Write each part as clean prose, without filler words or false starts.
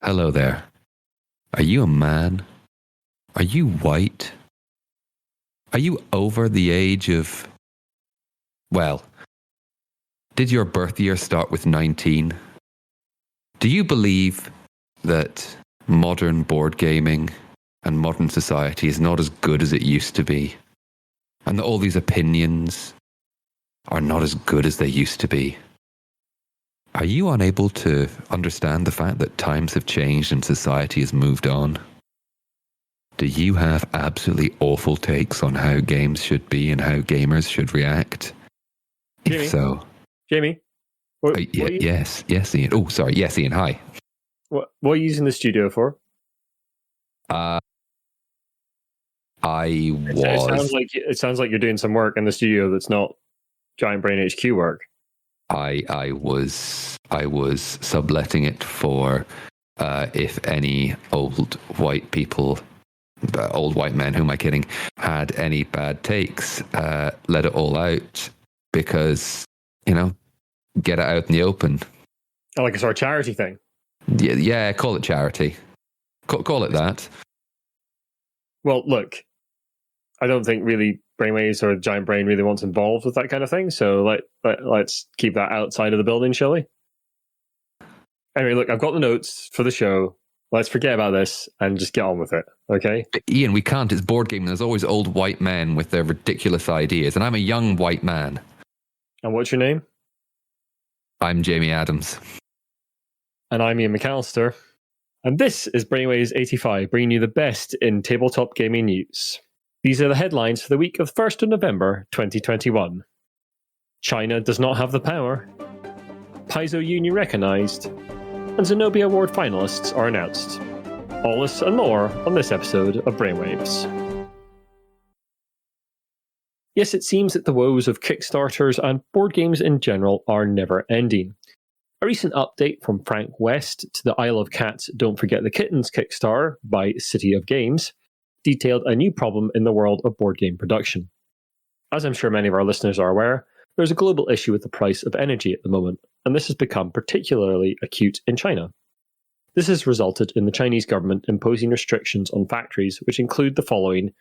Hello there. Are you a man? Are you white? Are you over the age of... Well, did your birth year start with 19? Do you believe that modern board gaming and modern society is not as good as it used to be? And that all these opinions are not as good as they used to be? Are you unable to understand the fact that times have changed and society has moved on? Do you have absolutely awful takes on how games should be and how gamers should react? Jamie? If so... Jamie? Yes, Iain. Oh, sorry. Yes, Iain, hi. What are you using the studio for? It sounds like you're doing some work in the studio that's not Giant Brain HQ work. I was subletting it for if any old white people, old white men, who am I kidding, had any bad takes, let it all out because, get it out in the open. Like a sort of charity thing. Yeah, call it charity. Call it that. Well, look, I don't think really Brainwaves or Giant Brain really wants involved with that kind of thing, so let's keep that outside of the building, shall we? Anyway, look, I've got the notes for the show. Let's forget about this and just get on with it, okay? Iain, we can't. It's board gaming. There's always old white men with their ridiculous ideas, and I'm a young white man. And what's your name? I'm Jamie Adams. And I'm Iain McAllister. And this is Brainwaves 85, bringing you the best in tabletop gaming news. These are the headlines for the week of 1st of November 2021. China does not have the power. Paizo union recognised. And Zenobia Award finalists are announced. All this and more on this episode of Brainwaves. Yes, it seems that the woes of Kickstarters and board games in general are never ending. A recent update from Frank West to the Isle of Cats Don't Forget the Kittens Kickstarter by City of Games detailed a new problem in the world of board game production. As I'm sure many of our listeners are aware, there's a global issue with the price of energy at the moment, and this has become particularly acute in China. This has resulted in the Chinese government imposing restrictions on factories, which include the following,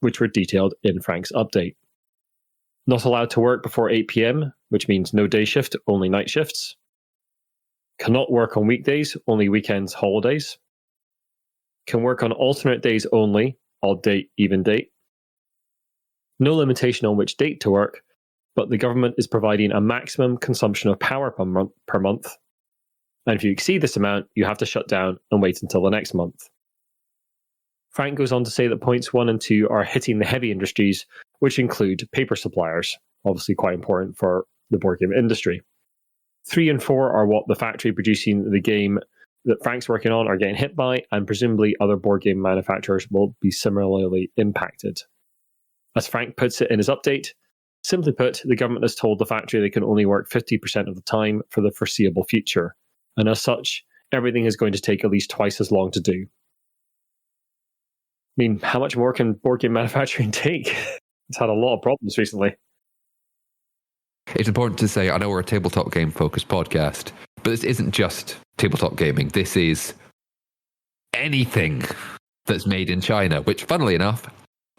which were detailed in Frank's update. Not allowed to work before 8 p.m, which means no day shift, only night shifts. Cannot work on weekdays, only weekends, holidays. Can work on alternate days only, odd date, even date. No limitation on which date to work, but the government is providing a maximum consumption of power per month. And if you exceed this amount, you have to shut down and wait until the next month. Frank goes on to say that points 1 and 2 are hitting the heavy industries, which include paper suppliers, obviously quite important for the board game industry. 3 and 4 are what the factory producing the game that Frank's working on are getting hit by, and presumably other board game manufacturers will be similarly impacted. As Frank puts it in his update, simply put, the government has told the factory they can only work 50% of the time for the foreseeable future, and as such, everything is going to take at least twice as long to do. I mean, how much more can board game manufacturing take? It's had a lot of problems recently. It's important to say, I know we're a tabletop game focused podcast, but this isn't just tabletop gaming. This is anything that's made in China, which, funnily enough,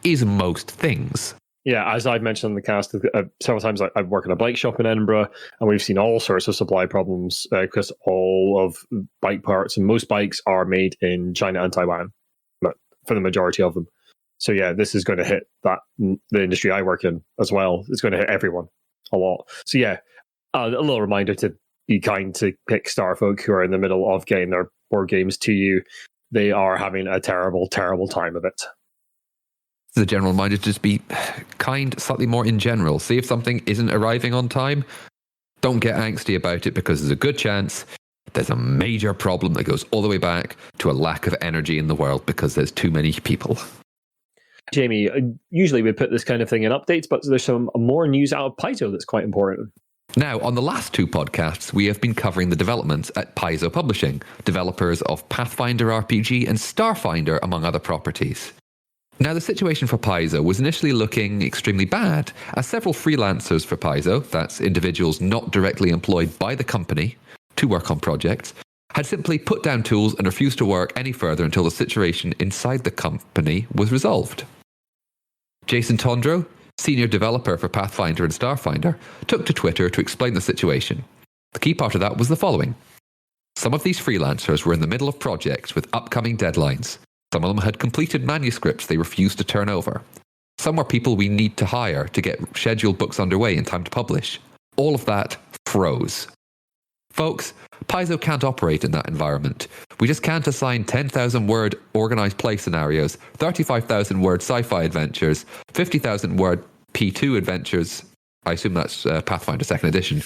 is most things. Yeah, as I've mentioned on the cast several times, I've worked in a bike shop in Edinburgh, and we've seen all sorts of supply problems because all of bike parts and most bikes are made in China and Taiwan, for the majority of them. So yeah, this is going to hit the industry I work in as well. It's going to hit everyone a lot. So yeah, a little reminder to be kind to Kickstarter folk who are in the middle of getting their board games to you. They are having a terrible, terrible time of it. The general reminder to just be kind, slightly more in general. See if something isn't arriving on time. Don't get angsty about it, because there's a good chance there's a major problem that goes all the way back to a lack of energy in the world because there's too many people. Jamie, usually we put this kind of thing in updates, but there's some more news out of Paizo that's quite important. Now, on the last 2 podcasts, we have been covering the developments at Paizo Publishing, developers of Pathfinder RPG and Starfinder, among other properties. Now, the situation for Paizo was initially looking extremely bad, as several freelancers for Paizo, that's individuals not directly employed by the company to work on projects, had simply put down tools and refused to work any further until the situation inside the company was resolved. Jason Tondro, senior developer for Pathfinder and Starfinder, took to Twitter to explain the situation. The key part of that was the following. Some of these freelancers were in the middle of projects with upcoming deadlines. Some of them had completed manuscripts they refused to turn over. Some were people we need to hire to get scheduled books underway in time to publish. All of that froze. Folks, Paizo can't operate in that environment. We just can't assign 10,000-word organised play scenarios, 35,000-word sci-fi adventures, 50,000-word P2 adventures, I assume that's Pathfinder 2nd Edition,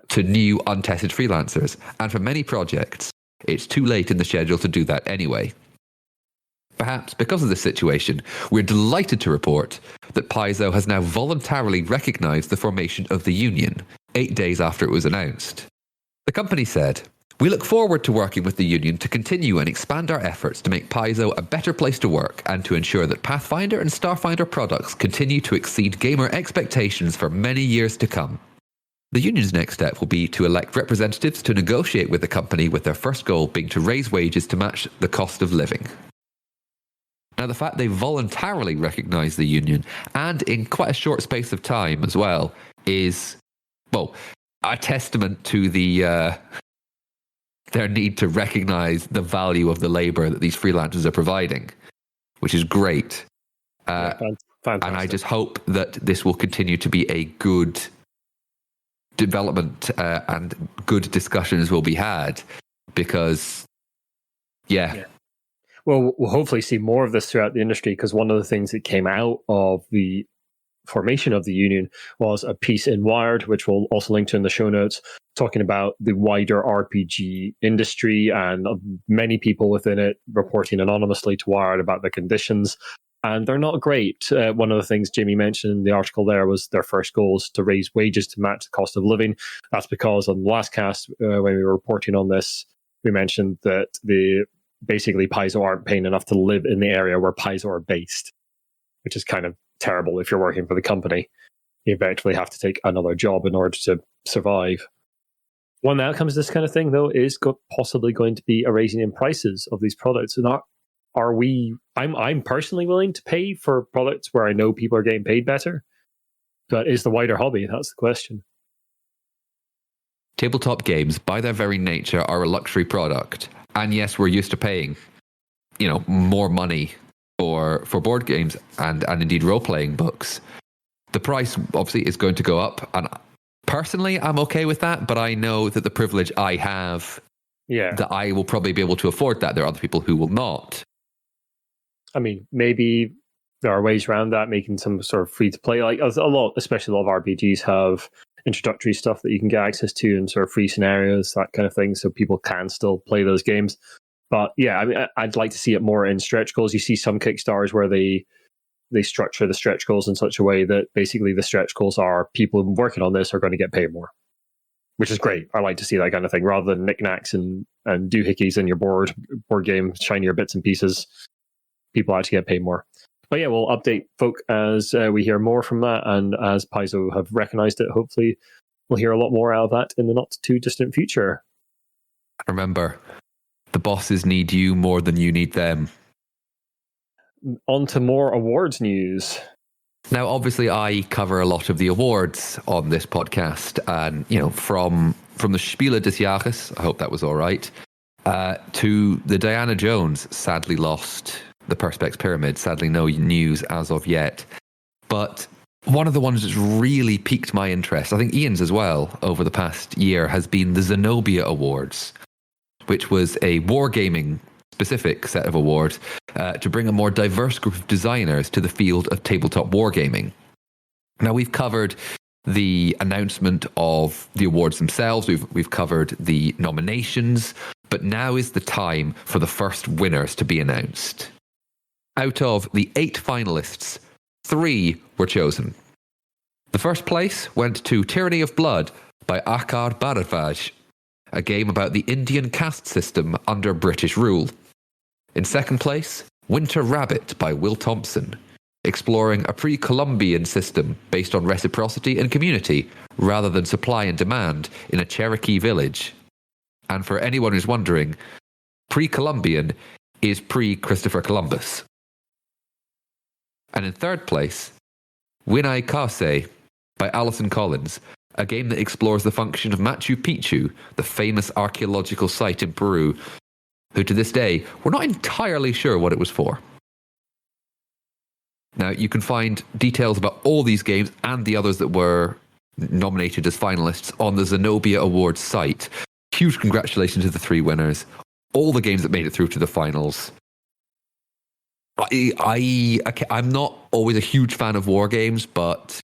to new untested freelancers. And for many projects, it's too late in the schedule to do that anyway. Perhaps because of this situation, we're delighted to report that Paizo has now voluntarily recognised the formation of the union, 8 days after it was announced. The company said, "We look forward to working with the union to continue and expand our efforts to make Paizo a better place to work and to ensure that Pathfinder and Starfinder products continue to exceed gamer expectations for many years to come." The union's next step will be to elect representatives to negotiate with the company, with their first goal being to raise wages to match the cost of living. Now, the fact they voluntarily recognise the union, and in quite a short space of time as well, is, well, a testament to their need to recognise the value of the labour that these freelancers are providing, which is great. And I just hope that this will continue to be a good development and good discussions will be had, because, yeah. Well, we'll hopefully see more of this throughout the industry, because one of the things that came out of the formation of the union was a piece in Wired, which we'll also link to in the show notes, talking about the wider RPG industry and many people within it reporting anonymously to Wired about the conditions. And they're not great. One of the things Jamie mentioned in the article there was their first goals to raise wages to match the cost of living. That's because on the last cast, when we were reporting on this, we mentioned that basically Paizo aren't paying enough to live in the area where Paizo are based, which is kind of terrible if you're working for the company. You eventually have to take another job in order to survive. One outcome of this kind of thing, though, is possibly going to be a raising in prices of these products. And I'm personally willing to pay for products where I know people are getting paid better, but is the wider hobby? That's the question. Tabletop games, by their very nature, are a luxury product. And yes, we're used to paying, more money for board games and indeed role-playing books. The price obviously is going to go up, and personally I'm okay with that, but I know that the privilege I have, that I will probably be able to afford that. There are other people who will not. I mean, maybe there are ways around that, making some sort of free-to-play, like especially a lot of RPGs have introductory stuff that you can get access to and sort of free scenarios, that kind of thing, so people can still play those games. But yeah, I mean, I'd like to see it more in stretch goals. You see some Kickstarters where they structure the stretch goals in such a way that basically the stretch goals are people working on this are going to get paid more, which is great. I like to see that kind of thing rather than knickknacks and doohickeys in your board game, shinier bits and pieces. People actually get paid more. But yeah, we'll update folk as we hear more from that, and as Paizo have recognized it, hopefully we'll hear a lot more out of that in the not too distant future. Remember, the bosses need you more than you need them. On to more awards news. Now, obviously, I cover a lot of the awards on this podcast, and from the Spiele des Jahres, I hope that was all right, to the Diana Jones sadly lost the Perspex Pyramid. Sadly, no news as of yet. But one of the ones that's really piqued my interest, I think Iain's as well, over the past year, has been the Zenobia Awards, which was a wargaming specific set of awards to bring a more diverse group of designers to the field of tabletop wargaming. Now, we've covered the announcement of the awards themselves. We've covered the nominations, but now is the time for the first winners to be announced. Out of the 8 finalists, 3 were chosen. The first place went to Tyranny of Blood by Akar Bharadwaj, a game about the Indian caste system under British rule. In second place, Winter Rabbit by Will Thompson, exploring a pre-Columbian system based on reciprocity and community rather than supply and demand in a Cherokee village. And for anyone who's wondering, pre-Columbian is pre-Christopher Columbus. And in third place, Winai Kase by Alison Collins, a game that explores the function of Machu Picchu, the famous archaeological site in Peru, who to this day, we're not entirely sure what it was for. Now, you can find details about all these games and the others that were nominated as finalists on the Zenobia Awards site. Huge congratulations to the 3 winners, all the games that made it through to the finals. I'm not always a huge fan of war games, but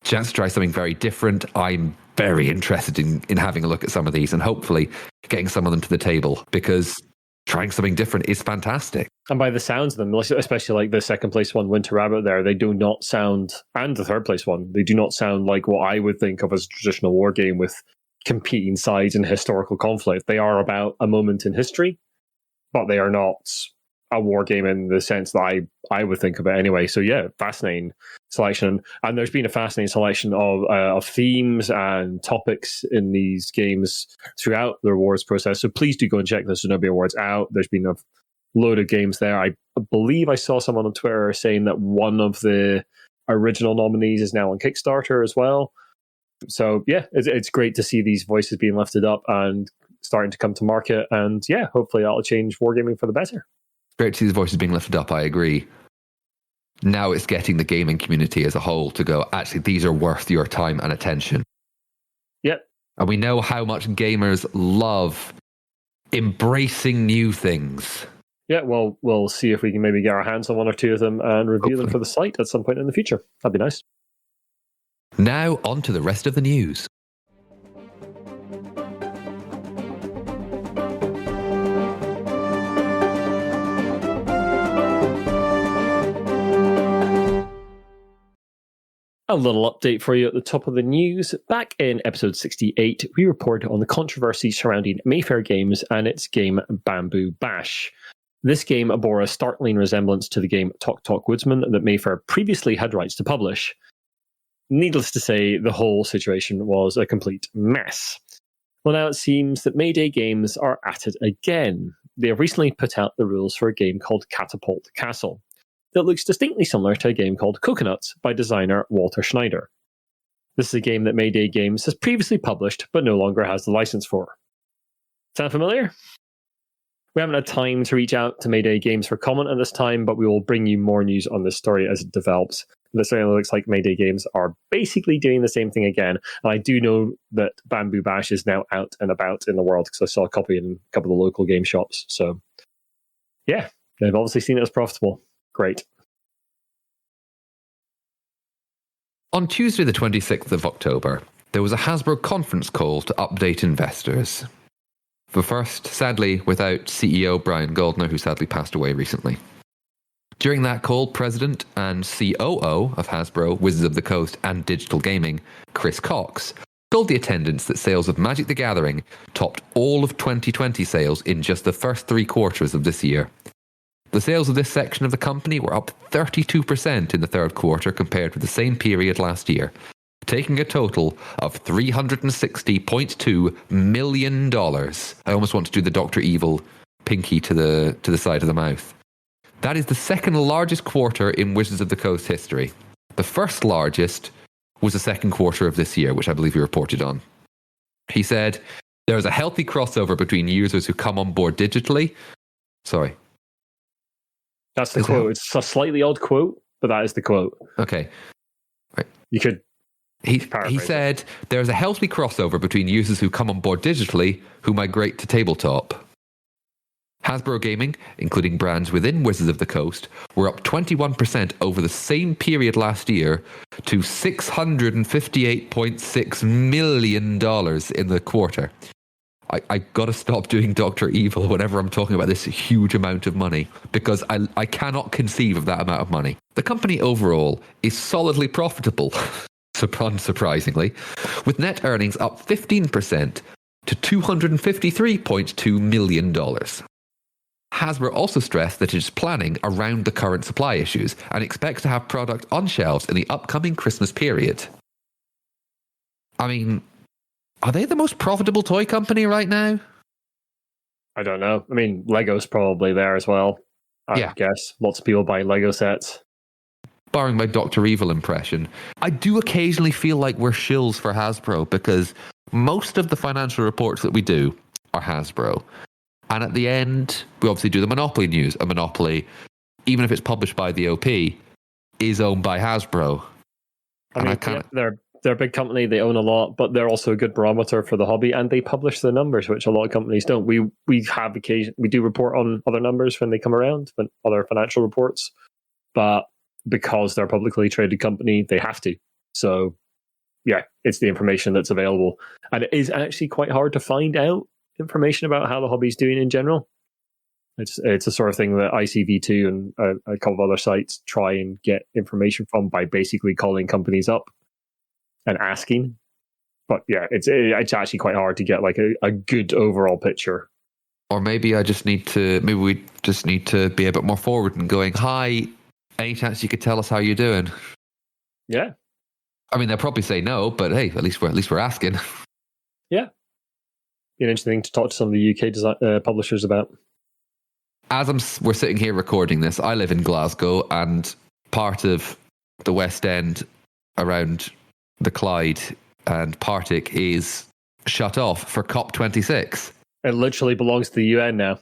chance to try something very different. I'm very interested in having a look at some of these and hopefully getting some of them to the table, because trying something different is fantastic. And by the sounds of them, especially like the second place one, Winter Rabbit there, they do not sound, and the third place one, they do not sound like what I would think of as a traditional war game with competing sides and historical conflict. They are about a moment in history, but they are not a war game in the sense that I would think of it anyway. So yeah, fascinating selection. And there's been a fascinating selection of themes and topics in these games throughout the awards process. So please do go and check the Zenobia Awards out. There's been a load of games there. I believe I saw someone on Twitter saying that one of the original nominees is now on Kickstarter as well. So yeah, it's great to see these voices being lifted up and starting to come to market. And yeah, hopefully that'll change wargaming for the better. Great to see the voices being lifted up, I agree. Now it's getting the gaming community as a whole to go, actually, these are worth your time and attention. Yep. And we know how much gamers love embracing new things. Yeah, well, we'll see if we can maybe get our hands on one or two of them and review them for the site at some point in the future. That'd be nice. Now, on to the rest of the news. A little update for you at the top of the news. Back in episode 68, we reported on the controversy surrounding Mayfair Games and its game Bamboo Bash. This game bore a startling resemblance to the game Talk Talk Woodsman that Mayfair previously had rights to publish. Needless to say, the whole situation was a complete mess. Well, now it seems that Mayday Games are at it again. They have recently put out the rules for a game called Catapult Castle that looks distinctly similar to a game called Coconuts by designer Walter Schneider. This is a game that Mayday Games has previously published but no longer has the license for. Sound familiar? We haven't had time to reach out to Mayday Games for comment at this time, but we will bring you more news on this story as it develops. It certainly looks like Mayday Games are basically doing the same thing again. And I do know that Bamboo Bash is now out and about in the world because I saw a copy in a couple of the local game shops. So, yeah, they've obviously seen it as profitable. Great. On Tuesday, the 26th of October, there was a Hasbro conference call to update investors. But first, sadly, without CEO Brian Goldner, who sadly passed away recently. During that call, President and COO of Hasbro, Wizards of the Coast and Digital Gaming, Chris Cox, told the attendants that sales of Magic the Gathering topped all of 2020 sales in just the first 3 quarters of this year. The sales of this section of the company were up 32% in the third quarter compared with the same period last year, taking a total of $360.2 million. I almost want to do the Dr. Evil pinky to the side of the mouth. That is the second largest quarter in Wizards of the Coast history. The first largest was the second quarter of this year, which I believe we reported on. He said, there is a healthy crossover between users who come on board digitally. Sorry. That's the quote. It's a slightly odd quote, but that is the quote. Okay. Right. You could He said, there is a healthy crossover between users who come on board digitally who migrate to tabletop. Hasbro Gaming, including brands within Wizards of the Coast, were up 21% over the same period last year to $658.6 million in the quarter. I got to stop doing Dr. Evil whenever I'm talking about this huge amount of money, because I cannot conceive of that amount of money. The company overall is solidly profitable, unsurprisingly, with net earnings up 15% to $253.2 million. Hasbro also stressed that it is planning around the current supply issues and expects to have product on shelves in the upcoming Christmas period. I mean, are they the most profitable toy company right now? I don't know. I mean, Lego's probably there as well. I Yeah. guess lots of people buy Lego sets. Barring my Dr. Evil impression, I do occasionally feel like we're shills for Hasbro because most of the financial reports that we do are Hasbro. And at the end, we obviously do the Monopoly news. A Monopoly, even if it's published by the OP, is owned by Hasbro. I mean, they're a big company. They own a lot, but they're also a good barometer for the hobby, and they publish the numbers, which a lot of companies don't. We do report on other numbers when they come around, when other financial reports, but because they're a publicly traded company, they have to. So, yeah, it's the information that's available, and it is actually quite hard to find out information about how the hobby's doing in general. It's a sort of thing that ICV2 and a couple of other sites try and get information from by basically calling companies up and asking. But yeah, it's actually quite hard to get like a good overall picture. Or maybe we just need to be a bit more forward and going, hi, any chance you could tell us how you're doing? Yeah. I mean, they'll probably say no, but hey, at least we're asking. Yeah. Be an interesting thing to talk to some of the UK publishers about. As we're sitting here recording this, I live in Glasgow, and part of the West End around the Clyde and Partick is shut off for COP26. It literally belongs to the UN now.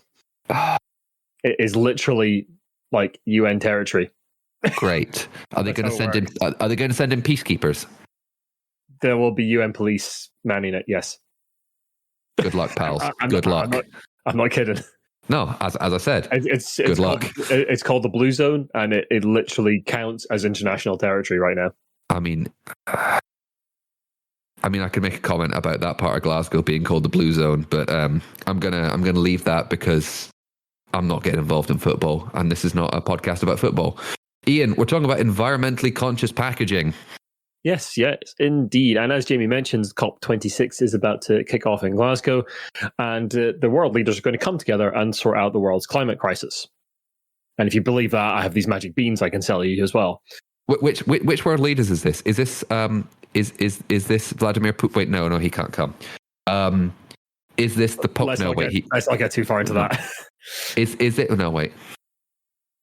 It is literally like UN territory. Great. Are they going to send in? Are they going to send in peacekeepers? There will be UN police manning it. Yes. Good luck, pals. Good luck. I'm not kidding. No, as I said, it's good luck. It's called the Blue Zone, and it literally counts as international territory right now. I mean, I could make a comment about that part of Glasgow being called the Blue Zone, but I'm gonna leave that because I'm not getting involved in football, and this is not a podcast about football. Iain, we're talking about environmentally conscious packaging. Yes, indeed. And as Jamie mentions, COP26 is about to kick off in Glasgow, and the world leaders are going to come together and sort out the world's climate crisis. And if you believe that, I have these magic beans I can sell you as well. Which world leaders is this? Is this is this Vladimir Putin? Wait, no, he can't come. Is this the Pope? Let's not get too far into that. Is it? No, wait.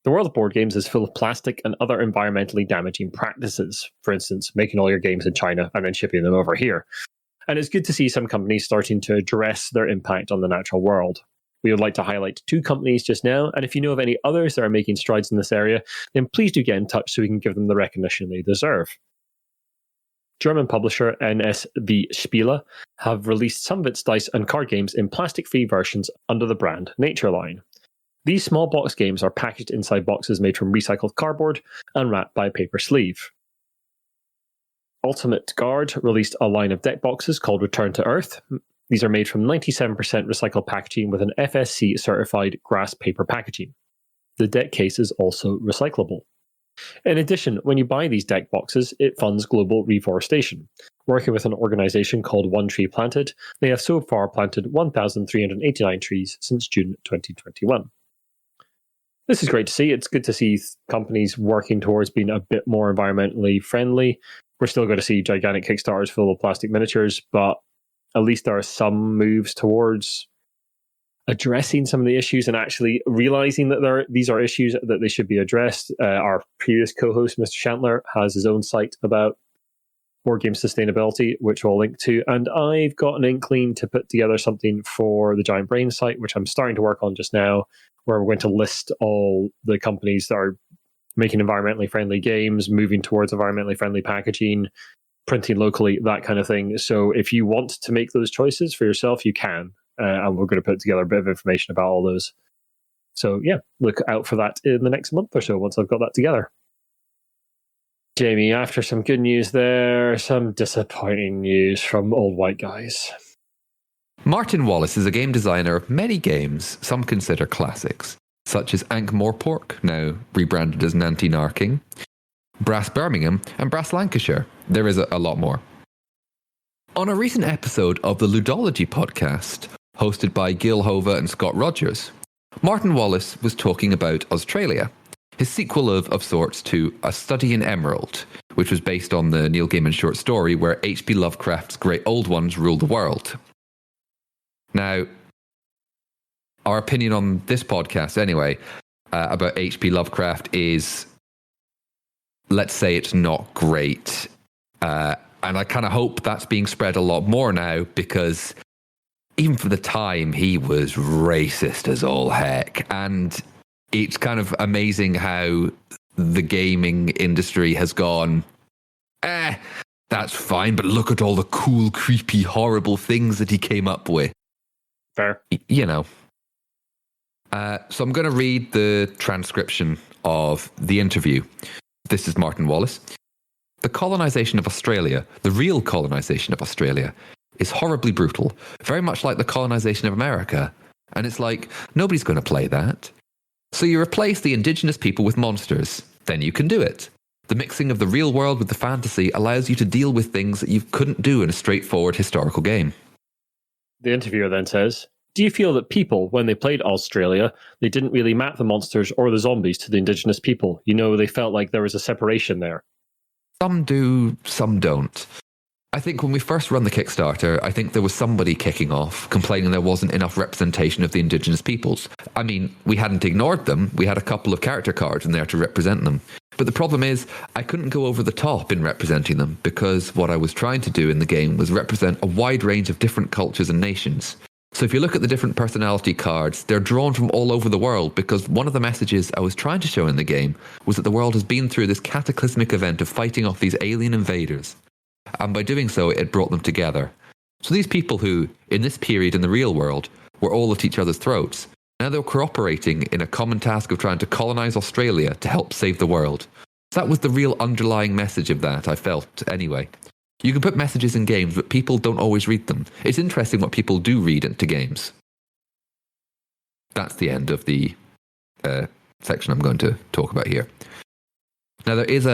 The world of board games is full of plastic and other environmentally damaging practices. For instance, making all your games in China and then shipping them over here. And it's good to see some companies starting to address their impact on the natural world. We would like to highlight 2 companies just now, and if you know of any others that are making strides in this area, then please do get in touch so we can give them the recognition they deserve. German publisher NSV Spiele have released some of its dice and card games in plastic-free versions under the brand Natureline. These small box games are packaged inside boxes made from recycled cardboard and wrapped by a paper sleeve. Ultimate Guard released a line of deck boxes called Return to Earth. These are made from 97% recycled packaging with an FSC certified grass paper packaging. The deck case is also recyclable. In addition, when you buy these deck boxes, it funds global reforestation. Working with an organization called One Tree Planted, they have so far planted 1,389 trees since June 2021. This is great to see. It's good to see companies working towards being a bit more environmentally friendly. We're still going to see gigantic Kickstarters full of plastic miniatures, but at least there are some moves towards addressing some of the issues and actually realizing that these are issues that they should be addressed. Our previous co-host, Mr. Shantler, has his own site about board game sustainability, which we'll link to. And I've got an inkling to put together something for the Giant Brain site, which I'm starting to work on just now, where we're going to list all the companies that are making environmentally friendly games, moving towards environmentally friendly packaging, printing locally, that kind of thing. So if you want to make those choices for yourself, you can. And we're going to put together a bit of information about all those. So yeah, look out for that in the next month or so once I've got that together. Jamie, after some good news there, some disappointing news from old white guys. Martin Wallace is a game designer of many games some consider classics, such as Ankh-Morpork, now rebranded as Nanty Narking, Brass Birmingham, and Brass Lancashire. There is a lot more. On a recent episode of the Ludology podcast, hosted by Gil Hova and Scott Rogers, Martin Wallace was talking about Australia, his sequel of sorts to A Study in Emerald, which was based on the Neil Gaiman short story where H.P. Lovecraft's Great Old Ones rule the world. Now, our opinion on this podcast anyway, about H.P. Lovecraft is, let's say it's not great. And I kind of hope that's being spread a lot more now, because even for the time, he was racist as all heck. And it's kind of amazing how the gaming industry has gone, that's fine, but look at all the cool, creepy, horrible things that he came up with. Fair. You know. So I'm going to read the transcription of the interview. This is Martin Wallace. The colonization of Australia, the real colonization of Australia, is horribly brutal, very much like the colonization of America. And it's like, nobody's going to play that. So you replace the indigenous people with monsters. Then you can do it. The mixing of the real world with the fantasy allows you to deal with things that you couldn't do in a straightforward historical game. The interviewer then says, do you feel that people, when they played Australia, they didn't really map the monsters or the zombies to the indigenous people? You know, they felt like there was a separation there. Some do, some don't. I think when we first run the Kickstarter, I think there was somebody kicking off, complaining there wasn't enough representation of the indigenous peoples. I mean, we hadn't ignored them. We had a couple of character cards in there to represent them. But the problem is, I couldn't go over the top in representing them, because what I was trying to do in the game was represent a wide range of different cultures and nations. So if you look at the different personality cards, they're drawn from all over the world, because one of the messages I was trying to show in the game was that the world has been through this cataclysmic event of fighting off these alien invaders. And by doing so, it brought them together. So these people who, in this period in the real world, were all at each other's throats, now they're cooperating in a common task of trying to colonize Australia to help save the world. So that was the real underlying message of that, I felt, anyway. You can put messages in games, but people don't always read them. It's interesting what people do read into games. That's the end of the section I'm going to talk about here. Now, there is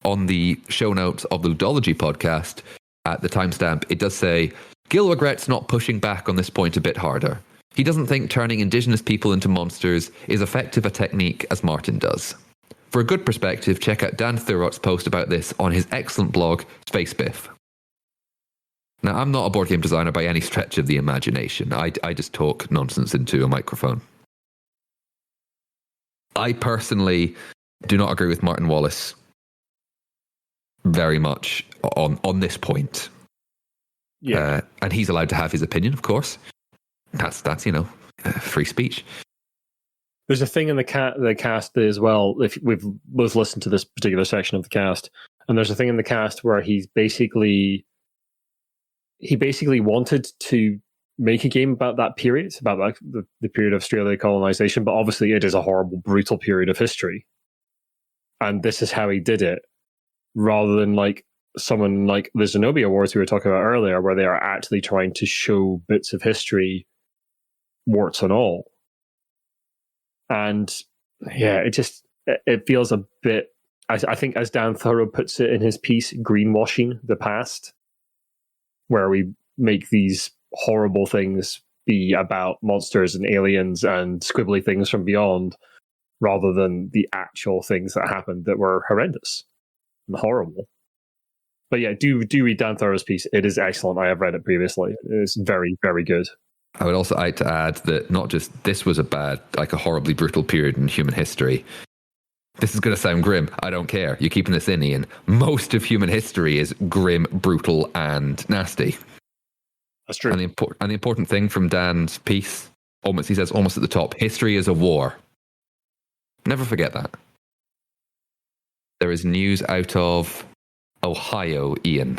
on the show notes of the Ludology podcast, at the timestamp, it does say, Gil regrets not pushing back on this point a bit harder. He doesn't think turning indigenous people into monsters is effective a technique as Martin does. For a good perspective, check out Dan Thurot's post about this on his excellent blog, Space Biff. Now, I'm not a board game designer by any stretch of the imagination. I just talk nonsense into a microphone. I personally do not agree with Martin Wallace very much on this point. Yeah. And he's allowed to have his opinion, of course. That's free speech. There's a thing in the cast as well. If we've both listened to this particular section of the cast, and there's a thing in the cast where he basically wanted to make a game about that period, about like the period of Australia colonization, but obviously it is a horrible, brutal period of history. And this is how he did it, rather than like someone like the Zenobia Awards we were talking about earlier, where they are actually trying to show bits of history, warts and all. And yeah, it feels a bit, I think, as Dan Thurot puts it in his piece, greenwashing the past, where we make these horrible things be about monsters and aliens and squibbly things from beyond, rather than the actual things that happened that were horrendous and horrible. But yeah, do read Dan Thurot's piece. It is excellent. I have read it previously. It's very, very good. I would also like to add that not just this was a horribly brutal period in human history. This is going to sound grim. I don't care. You're keeping this in, Ian. Most of human history is grim, brutal, and nasty. That's true. And the important thing from Dan's piece, he says almost at the top, history is a war. Never forget that. There is news out of Ohio, Ian.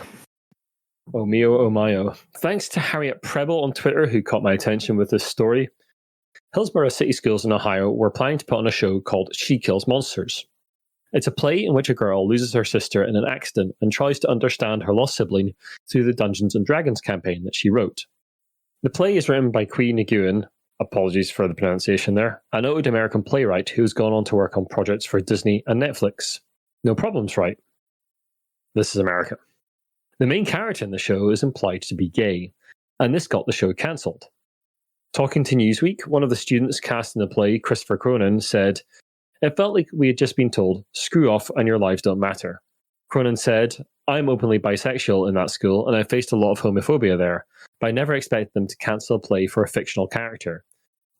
Oh mio, oh mio. Thanks to Harriet Preble on Twitter, who caught my attention with this story. Hillsborough City Schools in Ohio were planning to put on a show called She Kills Monsters. It's a play in which a girl loses her sister in an accident and tries to understand her lost sibling through the Dungeons & Dragons campaign that she wrote. The play is written by Qui Nguyen, apologies for the pronunciation there, a noted American playwright who's gone on to work on projects for Disney and Netflix. No problems, right? This is America. The main character in the show is implied to be gay, and this got the show cancelled. Talking to Newsweek, one of the students cast in the play, Christopher Cronin, said, "It felt like we had just been told, screw off and your lives don't matter." Cronin said, "I'm openly bisexual in that school, and I faced a lot of homophobia there, but I never expected them to cancel a play for a fictional character.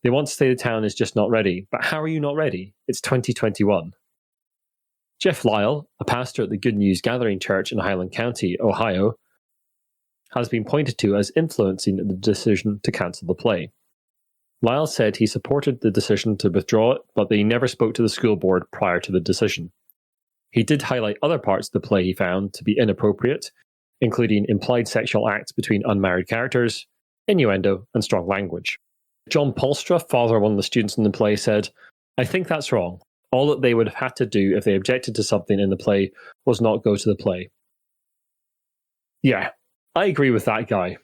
They want to say the town is just not ready. But how are you not ready? It's 2021. Jeff Lyle, a pastor at the Good News Gathering Church in Highland County, Ohio, has been pointed to as influencing the decision to cancel the play. Lyle said he supported the decision to withdraw it, but that he never spoke to the school board prior to the decision. He did highlight other parts of the play he found to be inappropriate, including implied sexual acts between unmarried characters, innuendo, and strong language. John Polstra, father of one of the students in the play, said, "I think that's wrong. All that they would have had to do if they objected to something in the play was not go to the play." Yeah, I agree with that guy.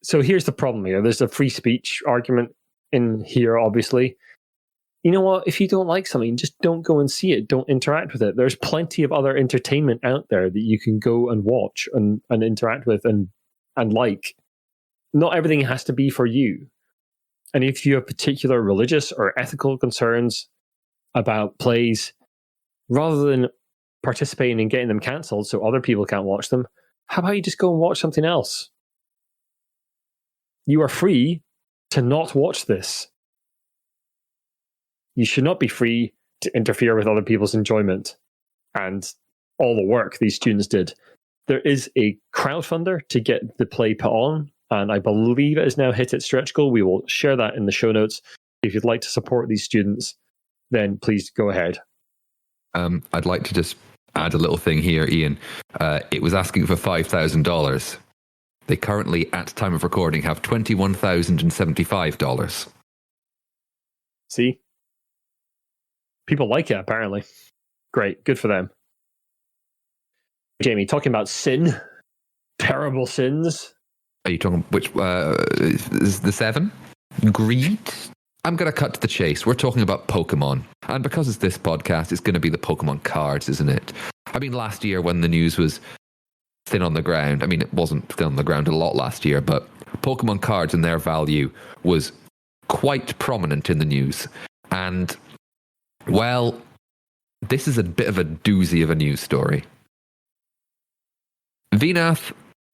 So here's the problem here. There's a free speech argument in here, obviously. You know what? If you don't like something, just don't go and see it. Don't interact with it. There's plenty of other entertainment out there that you can go and watch and interact with and like. Not everything has to be for you. And if you have particular religious or ethical concerns about plays, rather than participating in getting them cancelled so other people can't watch them, how about you just go and watch something else? You are free to not watch this. You should not be free to interfere with other people's enjoyment and all the work these students did. There is a crowdfunder to get the play put on, and I believe it has now hit its stretch goal. We will share that in the show notes. If you'd like to support these students, then please go ahead. I'd like to just add a little thing here, Iain. It was asking for $5,000. They currently, at time of recording, have $21,075. See? People like it, apparently. Great. Good for them. Jamie, talking about sin. Terrible sins. Are you talking which is the 7? Greed? I'm going to cut to the chase. We're talking about Pokemon. And because it's this podcast, it's going to be the Pokemon cards, isn't it? I mean, last year when the news was thin on the ground, I mean, it wasn't thin on the ground a lot last year, but Pokemon cards and their value was quite prominent in the news. And, well, this is a bit of a doozy of a news story. Vinath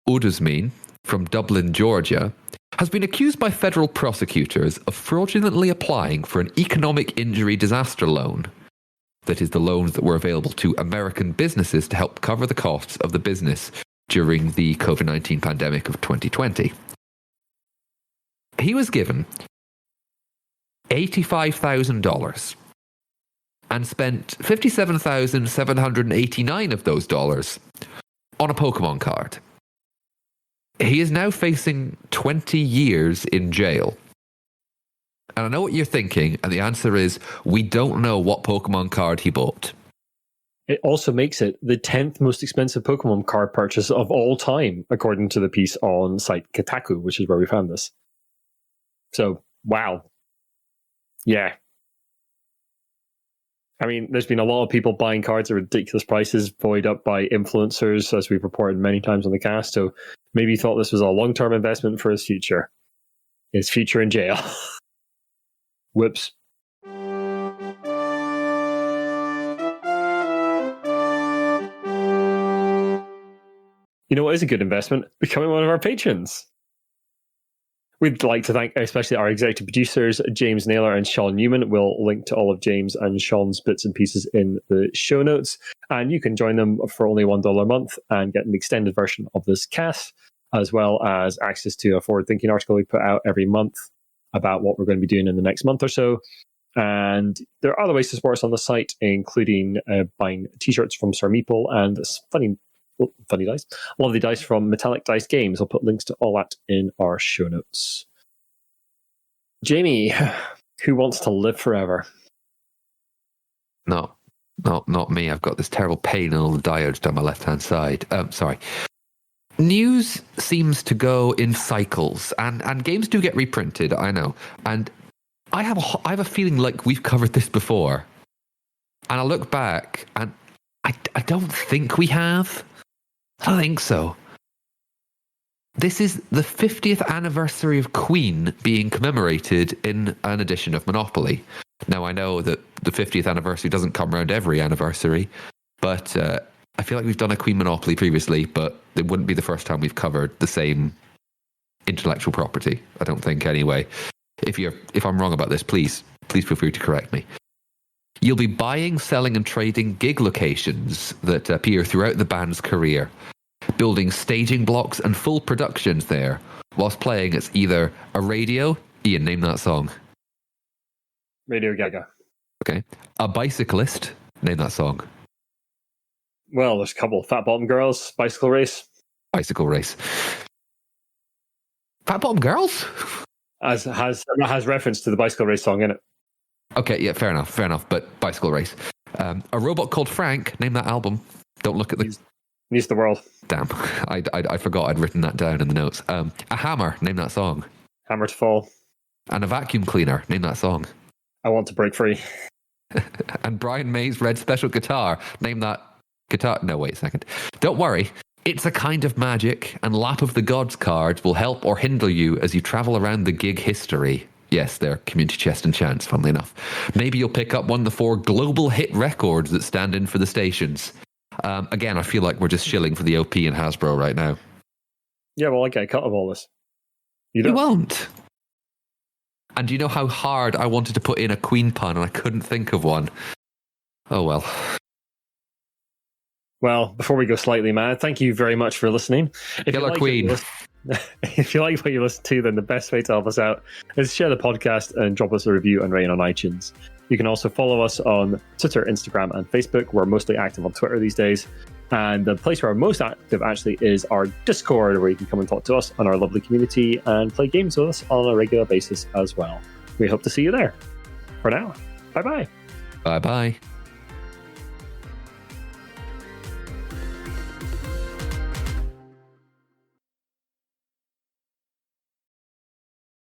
Udusmeen from Dublin, Georgia, has been accused by federal prosecutors of fraudulently applying for an economic injury disaster loan. That is, the loans that were available to American businesses to help cover the costs of the business during the COVID-19 pandemic of 2020. He was given $85,000 and spent $57,789 of those dollars on a Pokemon card. He is now facing 20 years in jail. And I know what you're thinking, and the answer is, we don't know what Pokemon card he bought. It also makes it the 10th most expensive Pokemon card purchase of all time, according to the piece on site Kotaku, which is where we found this. So, wow. Yeah. I mean, there's been a lot of people buying cards at ridiculous prices, buoyed up by influencers, as we've reported many times on the cast. So maybe he thought this was a long-term investment for his future. His future in jail. Whoops. You know what is a good investment? Becoming one of our patrons. We'd like to thank especially our executive producers, James Naylor and Shaun Newan. We'll link to all of James and Shaun's bits and pieces in the show notes. And you can join them for only $1 a month and get an extended version of this cast, as well as access to a forward-thinking article we put out every month about what we're going to be doing in the next month or so. And there are other ways to support us on the site, including buying t-shirts from Sir Meeple and this funny dice. Lovely dice from Metallic Dice Games. I'll put links to all that in our show notes. Jamie, who wants to live forever? No, not me. I've got this terrible pain in all the diodes down my left-hand side. Sorry. News seems to go in cycles, and games do get reprinted, I know. And I have a feeling like we've covered this before. And I look back, and I don't think we have. I don't think so. This is the 50th anniversary of Queen being commemorated in an edition of Monopoly. Now, I know that the 50th anniversary doesn't come around every anniversary, but I feel like we've done a Queen Monopoly previously, but it wouldn't be the first time we've covered the same intellectual property, I don't think, anyway. If I'm wrong about this, please feel free to correct me. You'll be buying, selling, and trading gig locations that appear throughout the band's career, building staging blocks and full productions there, whilst playing it's either a radio. Iain, name that song. Radio Gaga. Okay. A bicyclist. Name that song. Well, there's a couple. Fat Bottom Girls, Bicycle Race. Bicycle Race. Fat Bottom Girls? Has reference to the Bicycle Race song in it. Okay, yeah, fair enough. But Bicycle Race. A robot called Frank. Name that album. Don't look at the... Needs the World. Damn, I forgot I'd written that down in the notes. A hammer. Name that song. Hammer to Fall. And a vacuum cleaner. Name that song. I Want to Break Free. And Brian May's red special guitar. Name that guitar. No, wait a second. Don't worry. It's a kind of magic, and Lap of the Gods cards will help or hinder you as you travel around the gig history. Yes, they're community chest and chants, funnily enough. Maybe you'll pick up one of the 4 global hit records that stand in for the stations. Again, I feel like we're just shilling for the OP and Hasbro right now. Yeah, well, I get a cut of all this. You won't. And do you know how hard I wanted to put in a Queen pun and I couldn't think of one? Oh, well. Well, before we go slightly mad, thank you very much for listening. Killer Queen. If you like what you listen to, then the best way to help us out is share the podcast and drop us a review and rating on iTunes. You can also follow us on Twitter, Instagram, and Facebook. We're mostly active on Twitter these days. And the place where we're most active actually is our Discord, where you can come and talk to us on our lovely community and play games with us on a regular basis as well. We hope to see you there. For now, bye-bye. Bye-bye.